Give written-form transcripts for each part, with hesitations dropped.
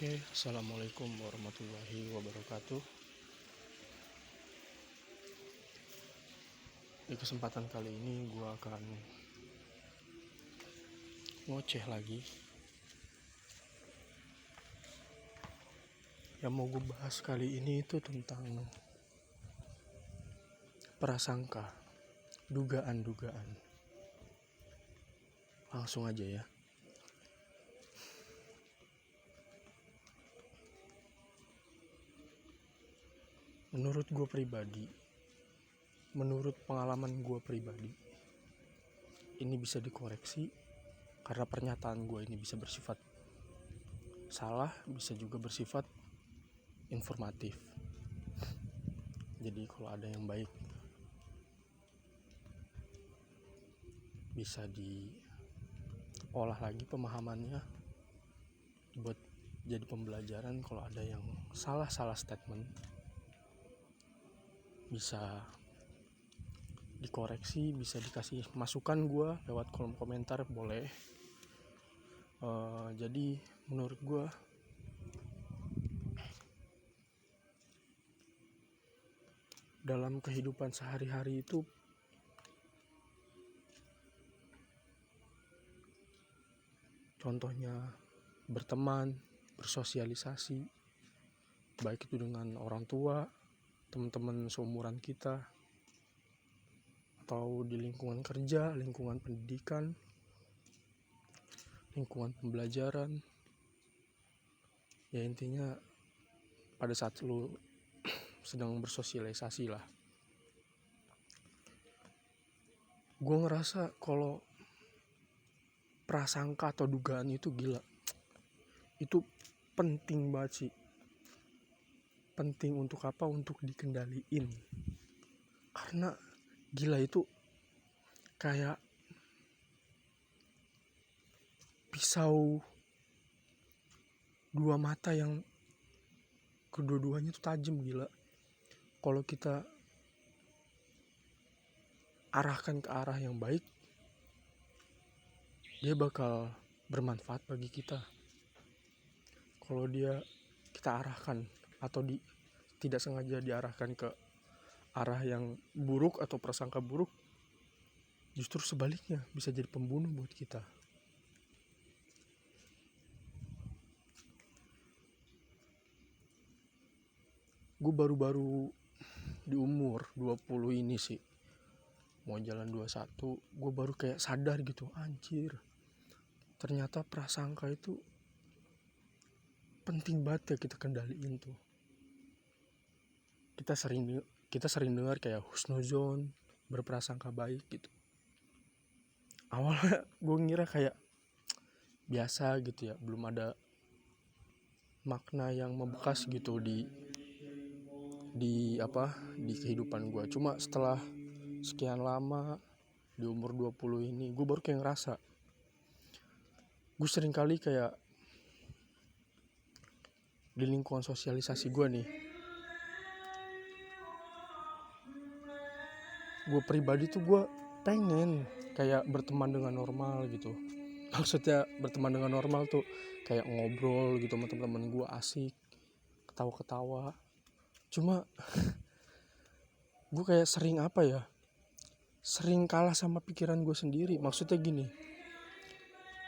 Oke, assalamualaikum warahmatullahi wabarakatuh. Di kesempatan kali ini gue akan ngoceh lagi. Yang mau gue bahas kali ini itu tentang prasangka, dugaan-dugaan. Langsung aja ya. Menurut gue pribadi, menurut pengalaman gue pribadi, ini bisa dikoreksi karena pernyataan gue ini bisa bersifat salah, bisa juga bersifat informatif. Jadi kalau ada yang baik bisa diolah lagi pemahamannya buat jadi pembelajaran. Kalau ada yang salah statement bisa dikoreksi, bisa dikasih masukan gue lewat kolom komentar, boleh. Jadi menurut gue dalam kehidupan sehari-hari itu contohnya berteman, bersosialisasi, baik itu dengan orang tua, teman-teman seumuran kita, atau di lingkungan kerja, lingkungan pendidikan, lingkungan pembelajaran. Ya intinya pada saat lu sedang bersosialisasi lah. Gue ngerasa kalau prasangka atau dugaan itu gila. Itu penting banget sih. Penting untuk apa? Untuk dikendaliin. Karena gila itu kayak pisau dua mata yang kedua-duanya tuh tajam, gila. Kalau kita arahkan ke arah yang baik, dia bakal bermanfaat bagi kita. Kalau kita arahkan atau tidak sengaja diarahkan ke arah yang buruk atau prasangka buruk, justru sebaliknya bisa jadi pembunuh buat kita. Gue baru-baru di umur 20 ini sih, mau jalan 21, gue baru kayak sadar gitu, anjir, ternyata prasangka itu penting banget ya kita kendaliin tuh. Kita sering dengar kayak husnuzon, berprasangka baik gitu. Awalnya gue ngira kayak biasa gitu ya, belum ada makna yang membekas gitu di kehidupan gue. Cuma setelah sekian lama di umur 20 ini, gue baru kayak ngerasa, gue sering kali kayak di lingkungan sosialisasi gue nih, gue pribadi tuh gue pengen kayak berteman dengan normal gitu. Maksudnya berteman dengan normal tuh kayak ngobrol gitu sama teman-teman gue, asik, ketawa-ketawa. Cuma gue kayak sering kalah sama pikiran gue sendiri. Maksudnya gini,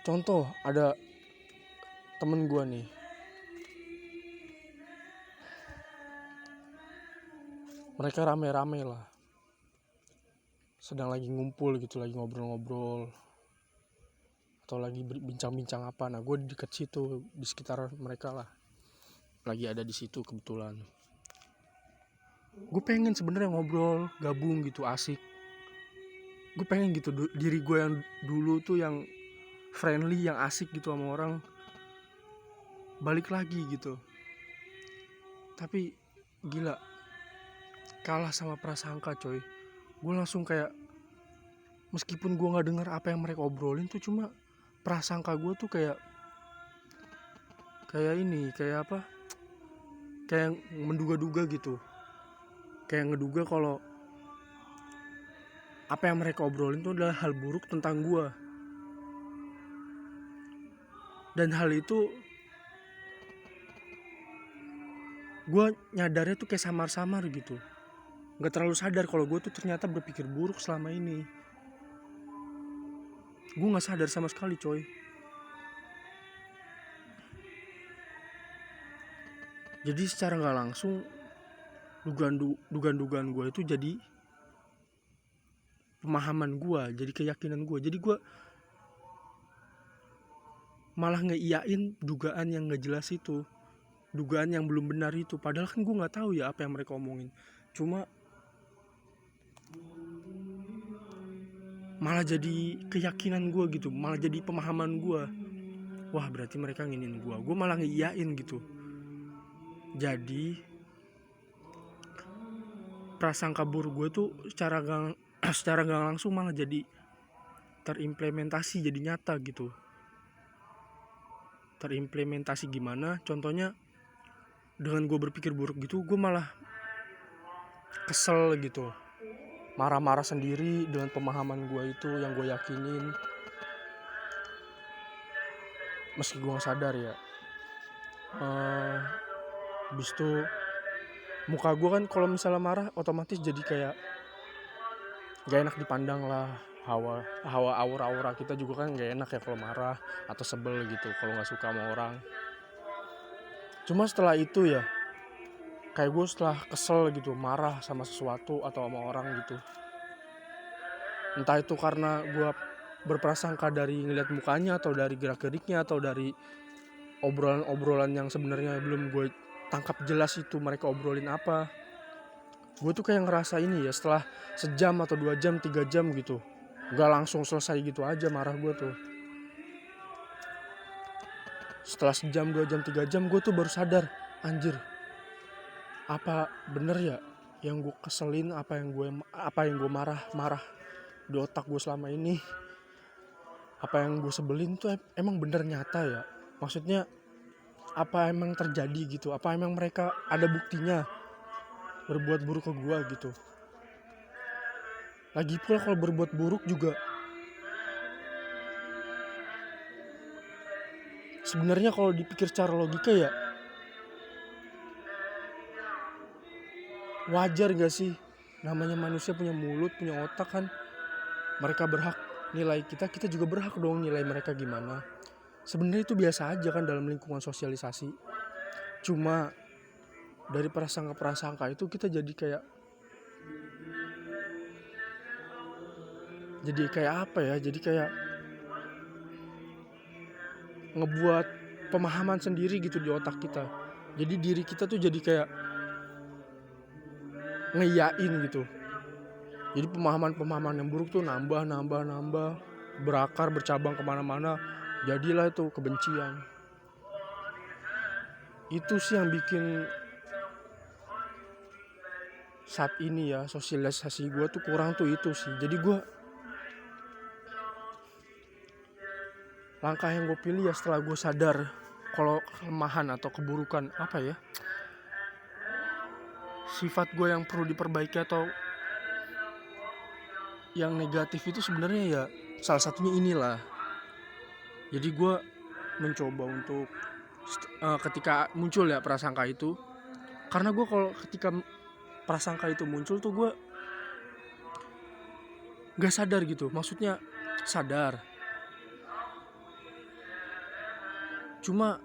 contoh ada temen gue nih, mereka rame-rame lah, sedang lagi ngumpul gitu, lagi ngobrol-ngobrol atau lagi bincang-bincang apa. Nah gue di dekat situ, di sekitar mereka lah, lagi ada di situ kebetulan. Gue pengen sebenarnya ngobrol, gabung gitu, asik. Gue pengen gitu diri gue yang dulu tuh yang friendly, yang asik gitu sama orang, balik lagi gitu. Tapi gila, kalah sama prasangka coy. Gue langsung kayak, meskipun gue gak dengar apa yang mereka obrolin tuh, cuma prasangka gue tuh kayak menduga-duga gitu. Kayak ngeduga kalau apa yang mereka obrolin tuh adalah hal buruk tentang gue. Dan hal itu gue nyadarnya tuh kayak samar-samar gitu, nggak terlalu sadar kalau gue tuh ternyata berpikir buruk selama ini. Gue nggak sadar sama sekali coy. Jadi secara nggak langsung dugaan-dugaan gue itu jadi pemahaman gue, jadi keyakinan gue. Jadi gue malah ngeiyain dugaan yang nggak jelas itu, dugaan yang belum benar itu. Padahal kan gue nggak tahu ya apa yang mereka omongin. Cuma malah jadi keyakinan gue gitu, malah jadi pemahaman gue. Wah berarti mereka nginin gue. Gue malah ngeiyain gitu. Jadi prasangka buruk gue tuh secara gak langsung malah jadi terimplementasi, jadi nyata gitu. Terimplementasi gimana? Contohnya dengan gue berpikir buruk gitu, gue malah kesel gitu, marah-marah sendiri dengan pemahaman gue itu yang gue yakinin, meski gue gak sadar ya. Habis itu muka gue kan kalau misalnya marah otomatis jadi kayak gak enak dipandang lah. Hawa aura kita juga kan gak enak ya kalau marah atau sebel gitu, kalau gak suka sama orang. Cuma setelah itu ya, kayak gue setelah kesel gitu, marah sama sesuatu atau sama orang gitu, entah itu karena gue berprasangka dari ngeliat mukanya, atau dari gerak-geriknya, atau dari obrolan-obrolan yang sebenarnya belum gue tangkap jelas itu mereka obrolin apa. Gue tuh kayak ngerasa ini ya, setelah sejam atau 2 jam, 3 jam gitu, gak langsung selesai gitu aja marah gue tuh. Setelah sejam, 2 jam, 3 jam gue tuh baru sadar, anjir, apa bener ya yang gue keselin, apa yang gue marah di otak gue selama ini, apa yang gue sebelin tuh emang bener nyata ya. Maksudnya apa emang terjadi gitu, apa emang mereka ada buktinya berbuat buruk ke gue gitu. Lagi pula kalau berbuat buruk juga sebenarnya kalau dipikir secara logika ya wajar gak sih, namanya manusia punya mulut, punya otak kan. Mereka berhak nilai kita, kita juga berhak dong nilai mereka gimana. Sebenarnya itu biasa aja kan dalam lingkungan sosialisasi. Cuma dari prasangka itu kita jadi kayak apa ya, jadi kayak ngebuat pemahaman sendiri gitu di otak kita. Jadi diri kita tuh jadi kayak ngeyain gitu. Jadi pemahaman yang buruk tuh nambah, berakar, bercabang kemana-mana. Jadilah itu kebencian. Itu sih yang bikin saat ini ya sosialisasi gue tuh kurang tuh, itu sih. Jadi gue, langkah yang gue pilih ya setelah gue sadar kalau kelemahan atau keburukan apa ya, sifat gue yang perlu diperbaiki atau yang negatif itu sebenarnya ya salah satunya inilah. Jadi gue mencoba untuk ketika muncul ya prasangka itu, karena gue kalau ketika prasangka itu muncul tuh gue gak sadar gitu, maksudnya sadar, cuma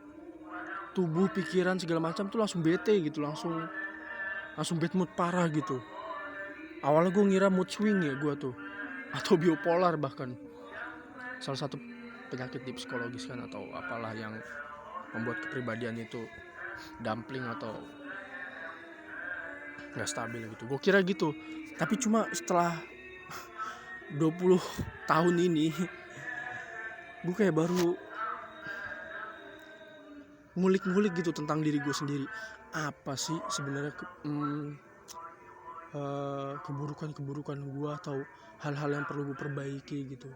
tubuh, pikiran, segala macam tuh langsung bete gitu, langsung bad mood parah gitu. Awalnya gue ngira mood swing ya gue tuh, atau bipolar bahkan, salah satu penyakit di psikologis kan, atau apalah yang membuat kepribadian itu dumpling atau gak stabil gitu. Gue kira gitu, tapi cuma setelah 20 tahun ini gue kayak baru ngulik-ngulik gitu tentang diri gue sendiri. Apa sih sebenarnya keburukan gue atau hal-hal yang perlu gue perbaiki gitu.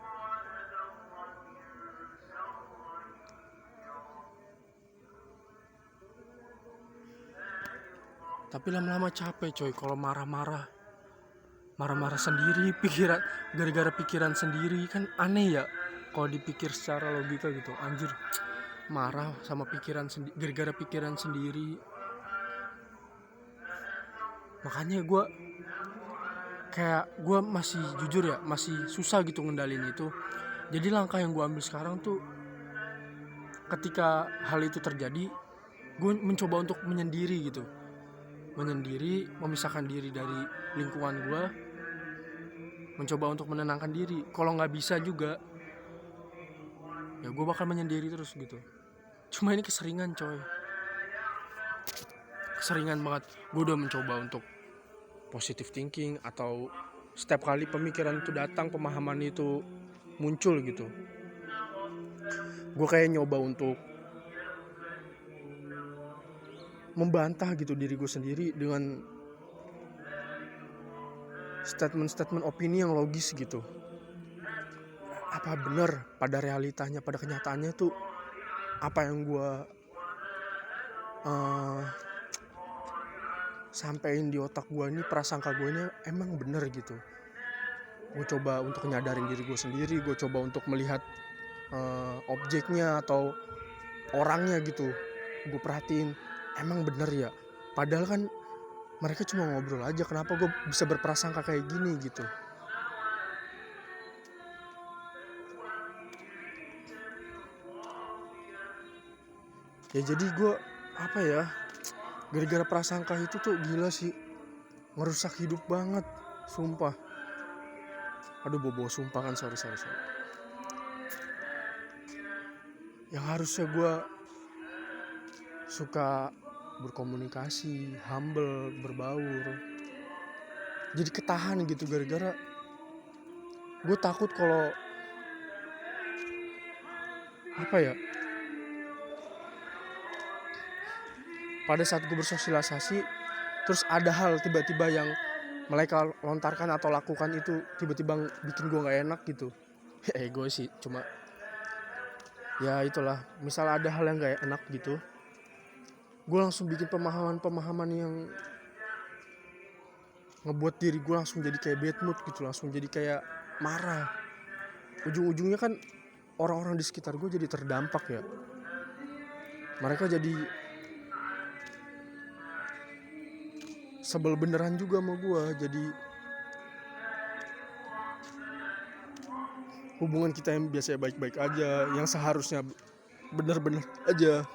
Tapi lama-lama capek coy kalau marah-marah sendiri, gara-gara pikiran sendiri. Kan aneh ya kalau dipikir secara logika gitu. Anjir, marah sama gara-gara pikiran sendiri. Makanya gue masih jujur ya, masih susah gitu ngendalin itu. Jadi langkah yang gue ambil sekarang tuh, ketika hal itu terjadi, gue mencoba untuk menyendiri gitu, memisahkan diri dari lingkungan gue, mencoba untuk menenangkan diri. Kalau nggak bisa juga, ya gue bakal menyendiri terus gitu. Cuma ini keseringan coy, keseringan banget. Gue udah mencoba untuk positive thinking, atau setiap kali pemikiran itu datang, pemahaman itu muncul gitu, gue kayak nyoba untuk membantah gitu diri gue sendiri dengan statement-statement opini yang logis gitu. Apa benar pada realitanya, pada kenyataannya tuh apa yang gue sampein di otak gue ini, prasangka gue ini emang bener gitu. Gue coba untuk nyadarin diri gue sendiri, gue coba untuk melihat objeknya atau orangnya gitu, gue perhatiin, emang bener ya, padahal kan mereka cuma ngobrol aja, kenapa gue bisa berprasangka kayak gini gitu. Ya jadi gue apa ya, gara-gara prasangka itu tuh gila sih, ngerusak hidup banget, sumpah. Aduh, bobo sumpah kan, sorry. Yang harusnya gue suka berkomunikasi, humble, berbaur, jadi ketahan gitu gara-gara gue takut kalau apa ya, pada saat gue bersosialisasi terus ada hal tiba-tiba yang mereka lontarkan atau lakukan itu tiba-tiba bikin gue gak enak gitu. Ego sih, cuma ya itulah, misal ada hal yang gak enak gitu, gue langsung bikin pemahaman yang ngebuat diri gue langsung jadi kayak bad mood gitu, langsung jadi kayak marah. Ujung-ujungnya kan orang-orang di sekitar gue jadi terdampak ya, mereka jadi sebel beneran juga sama gue. Jadi hubungan kita yang biasanya baik-baik aja, yang seharusnya bener-bener aja,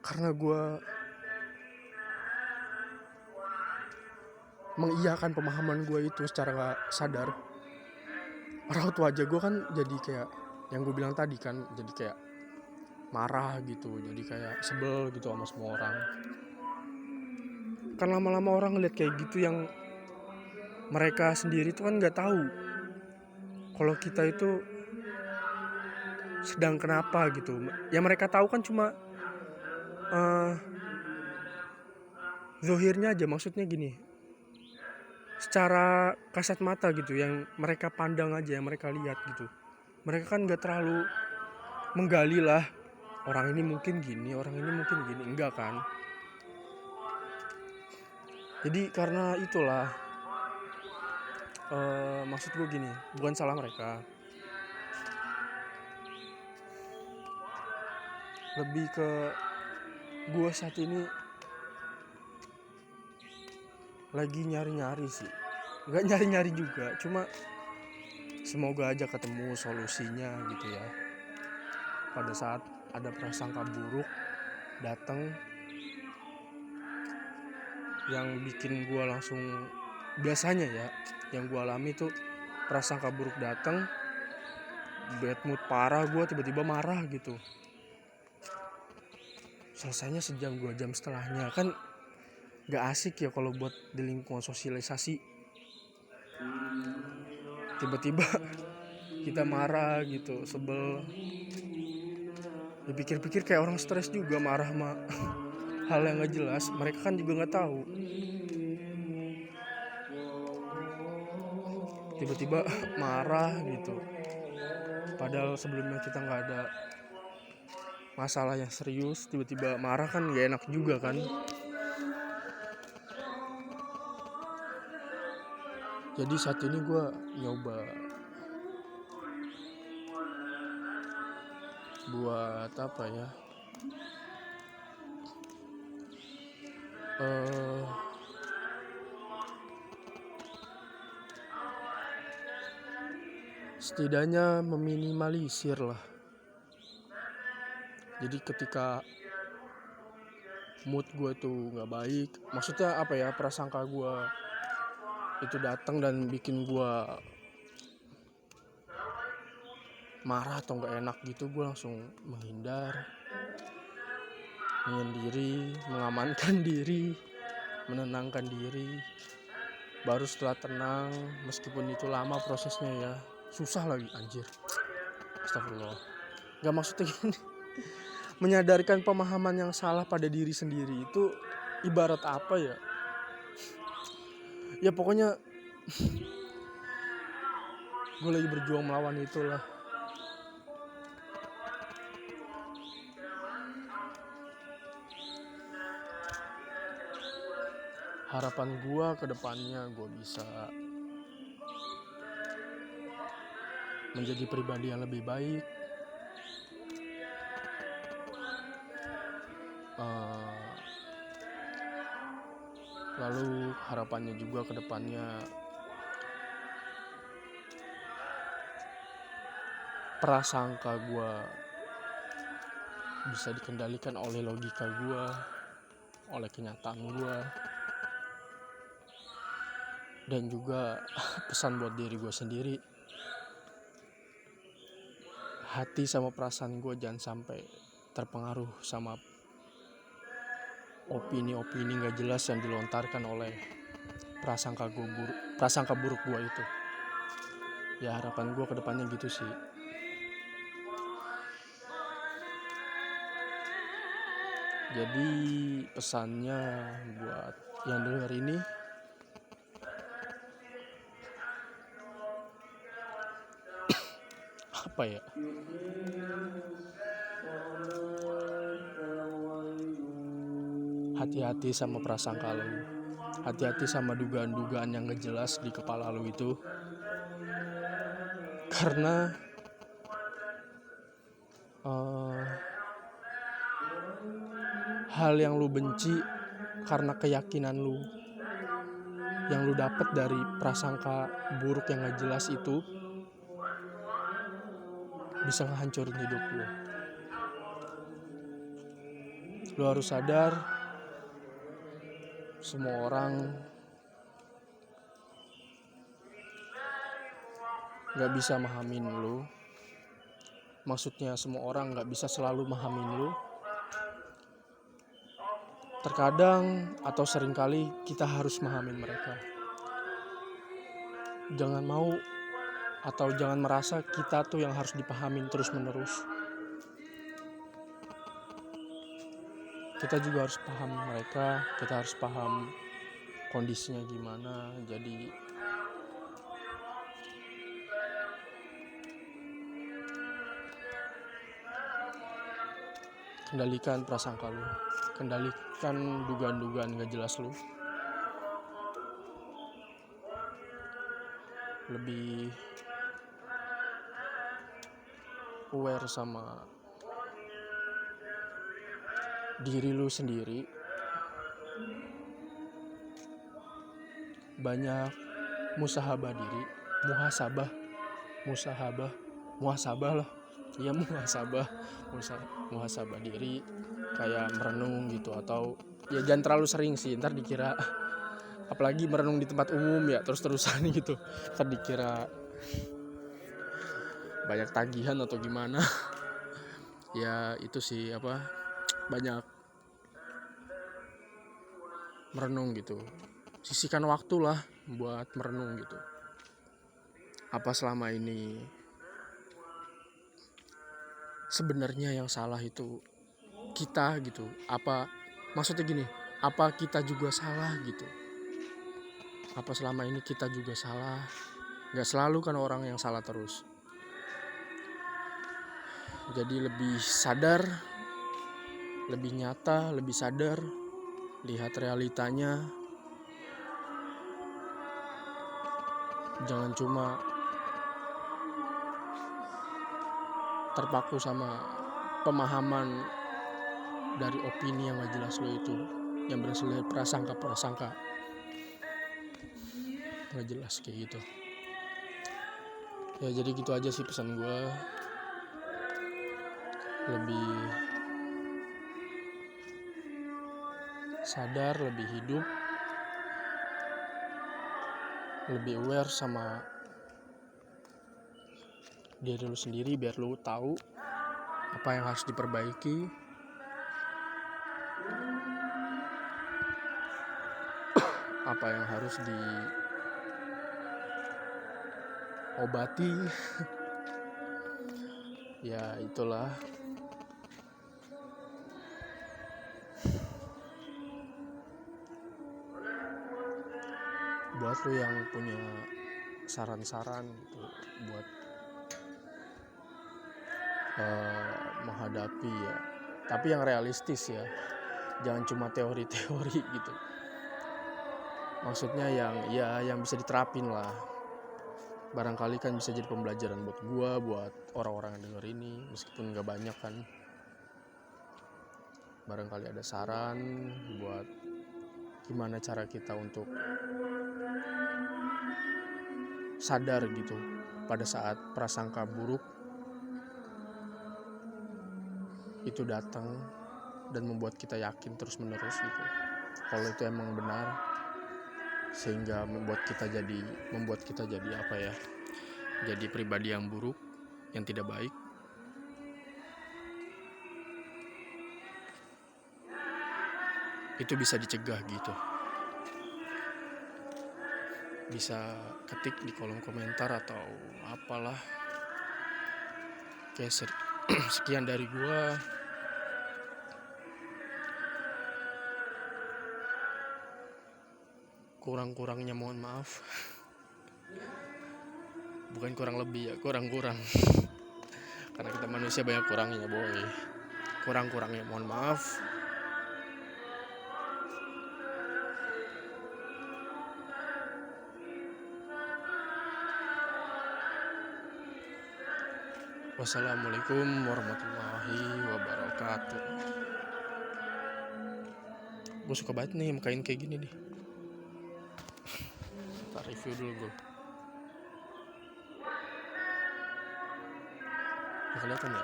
karena gue mengiyakan pemahaman gue itu secara gak sadar, raut wajah gue kan jadi kayak yang gue bilang tadi kan, jadi kayak marah gitu, jadi kayak sebel gitu sama semua orang. Kan lama-lama orang ngeliat kayak gitu, yang mereka sendiri tuh kan gak tahu kalau kita itu sedang kenapa gitu. Yang mereka tahu kan cuma zohirnya aja, maksudnya gini, secara kasat mata gitu, yang mereka pandang aja, yang mereka lihat gitu. Mereka kan gak terlalu menggali lah, orang ini mungkin gini, orang ini mungkin gini, enggak kan. Jadi karena itulah, maksud gue gini, bukan salah mereka, lebih ke gue saat ini lagi nyari-nyari sih. Gak nyari-nyari juga, cuma semoga aja ketemu solusinya gitu ya. Pada saat ada prasangka buruk datang yang bikin gue langsung, biasanya ya yang gue alami tuh, prasangka buruk datang, bad mood parah, gue tiba-tiba marah gitu. Selesainya sejam 2 jam setelahnya, kan gak asik ya kalau buat di lingkungan sosialisasi. Tiba-tiba kita marah gitu, sebel. Dipikir-pikir kayak orang stres juga marah sama hal yang gak jelas. Mereka kan juga gak tahu. Tiba-tiba marah gitu, padahal sebelumnya kita gak ada masalah yang serius. Tiba-tiba marah kan gak enak juga kan. Jadi saat ini gue nyoba buat apa ya, eh setidaknya meminimalisir lah. Jadi ketika mood gue tuh nggak baik, maksudnya apa ya, prasangka gue itu datang dan bikin gue marah atau nggak enak gitu, gue langsung menghindar, menyendiri, mengamankan diri, menenangkan diri. Baru setelah tenang, meskipun itu lama prosesnya ya, susah lagi anjir, astagfirullah, nggak maksudnya gini. Menyadarkan pemahaman yang salah pada diri sendiri itu ibarat apa ya, ya pokoknya gue lagi berjuang melawan itulah. Harapan gue ke depannya gue bisa menjadi pribadi yang lebih baik, lalu harapannya juga ke depannya prasangka gue bisa dikendalikan oleh logika gue, oleh kenyataan gue, dan juga pesan buat diri gue sendiri, hati sama perasaan gue jangan sampai terpengaruh sama opini-opini gak jelas yang dilontarkan oleh prasangka buruk gue itu. Ya harapan gue ke depannya gitu sih. Jadi pesannya buat yang denger ini, apa ya, hati-hati sama prasangka lo, hati-hati sama dugaan-dugaan yang gak jelas di kepala lo itu. Karena hal yang lu benci karena keyakinan lu yang lu dapet dari prasangka buruk yang gak jelas itu bisa ngehancurin hidup lu. Lu harus sadar semua orang gak bisa mahamin lu. Maksudnya semua orang gak bisa selalu mahamin lu. Terkadang atau seringkali kita harus mahamin mereka. Jangan mau atau jangan merasa kita tuh yang harus dipahamin terus menerus. Kita juga harus paham mereka, kita harus paham kondisinya gimana. Jadi kendalikan prasangka lu, kendalikan dugaan-dugaan gak jelas lu. Lebih aware sama diri lu sendiri. Banyak muhasabah diri, muhasabah lah. Iya, muhasabah diri, kayak merenung gitu. Atau ya jangan terlalu sering sih, ntar dikira, apalagi merenung di tempat umum ya terus-terusan gitu, ntar dikira banyak tagihan atau gimana. Ya itu sih, apa, banyak merenung gitu, sisihkan waktu lah buat merenung gitu. Apa selama ini sebenarnya yang salah itu kita gitu? Apa maksudnya gini, apa kita juga salah gitu? Apa selama ini kita juga salah? Gak selalu kan orang yang salah terus. Jadi lebih sadar, lebih nyata, lebih sadar, lihat realitanya. Jangan cuma terpaku sama pemahaman dari opini yang gak jelas lo itu. yang berasal dari prasangka nggak jelas kayak gitu. Ya jadi gitu aja sih pesan gue, lebih sadar, lebih hidup, lebih aware sama diri lu sendiri biar lu tahu apa yang harus diperbaiki, apa yang harus diobati. Ya itulah. Buat lu yang punya saran-saran gitu buat menghadapi ya, tapi yang realistis ya, jangan cuma teori-teori gitu. Maksudnya yang bisa diterapin lah. Barangkali kan bisa jadi pembelajaran buat gua, buat orang-orang yang denger ini, meskipun gak banyak kan. Barangkali ada saran buat gimana cara kita untuk sadar gitu pada saat prasangka buruk itu datang dan membuat kita yakin terus menerus gitu kalau itu emang benar, sehingga membuat kita jadi apa ya, jadi pribadi yang buruk, yang tidak baik. Itu bisa dicegah gitu. Bisa ketik di kolom komentar atau apalah. Oke, sekian dari gua. Kurang-kurangnya mohon maaf. Bukan kurang lebih ya, kurang-kurang. Karena kita manusia banyak kurangnya, boy. Kurang-kurangnya mohon maaf. Wassalamualaikum warahmatullahi wabarakatuh. Gue suka banget nih kain kayak gini nih. Kita review dulu bro. Nggak kelihatan ya?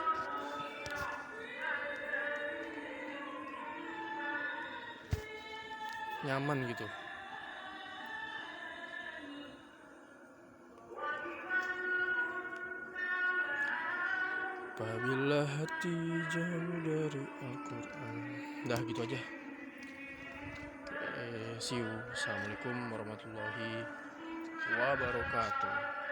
Nyaman gitu. Apabila hati jauh dari Al-Quran. Dah gitu aja. See you. Assalamualaikum warahmatullahi wabarakatuh.